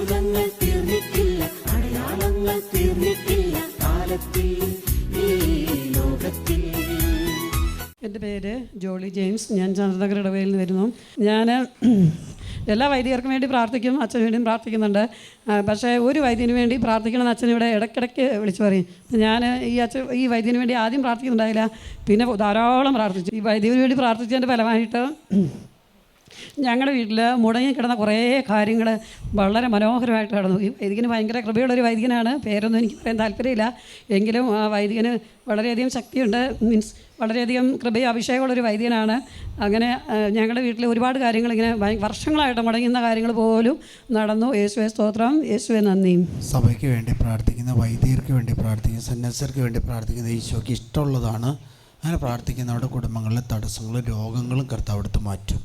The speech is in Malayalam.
അത്ഭുതങ്ങൾ തീർന്നിട്ടില്ല, അടയാളങ്ങൾ തീർന്നിട്ടില്ല കാലത്തിൽ ഈ ലോകത്തിൽ. എൻ്റെ പേര് ജോളി ജെയിംസ്. ഞാൻ ചന്ദ്രനഗർ ഇടവയിൽ നിന്ന് വരുന്നു. ഞാൻ എല്ലാ വൈദികർക്കും വേണ്ടി പ്രാർത്ഥിക്കും, അച്ഛന് വേണ്ടിയും പ്രാർത്ഥിക്കുന്നുണ്ട്. പക്ഷേ ഒരു വൈദ്യന് വേണ്ടി പ്രാർത്ഥിക്കണമെന്ന് അച്ഛൻ ഇവിടെ ഇടയ്ക്കിടയ്ക്ക് വിളിച്ചു പറയും. ഞാൻ ഈ വൈദ്യന് വേണ്ടി ആദ്യം പ്രാർത്ഥിക്കുന്നുണ്ടായില്ല, പിന്നെ ധാരാളം പ്രാർത്ഥിച്ചു. ഈ വൈദ്യന് വേണ്ടി പ്രാർത്ഥിച്ചതിൻ്റെ ഫലമായിട്ട് ഞങ്ങളുടെ വീട്ടിൽ മുടങ്ങിക്കിടന്ന കുറേ കാര്യങ്ങൾ വളരെ മനോഹരമായിട്ട് നടന്നു. ഈ വൈദികന് ഭയങ്കര കൃപയുള്ളൊരു വൈദികനാണ്. പേരൊന്നും എനിക്ക് പറയാൻ താല്പര്യമില്ല, എങ്കിലും ആ വൈദികന് വളരെയധികം ശക്തിയുണ്ട്, മീൻസ് വളരെയധികം കൃപയും അഭിഷേകമുള്ളൊരു വൈദ്യനാണ്. അങ്ങനെ ഞങ്ങളുടെ വീട്ടിൽ ഒരുപാട് കാര്യങ്ങൾ ഇങ്ങനെ വർഷങ്ങളായിട്ട് മുടങ്ങുന്ന കാര്യങ്ങൾ പോലും നടന്നു. യേശുവേ സ്തോത്രം, യേശുവേ നന്ദി. സഭയ്ക്ക് വേണ്ടി പ്രാർത്ഥിക്കുന്ന, വൈദികർക്ക് വേണ്ടി പ്രാർത്ഥിക്കുന്ന, സന്യാസികർക്ക് വേണ്ടി പ്രാർത്ഥിക്കുന്ന ഈശോയ്ക്ക് ഇഷ്ടമുള്ളതാണ്. അങ്ങനെ പ്രാർത്ഥിക്കുന്നവരുടെ കുടുംബങ്ങളിലെ തടസ്സങ്ങളും രോഗങ്ങളും കർത്താവ് എടുത്ത് മാറ്റും.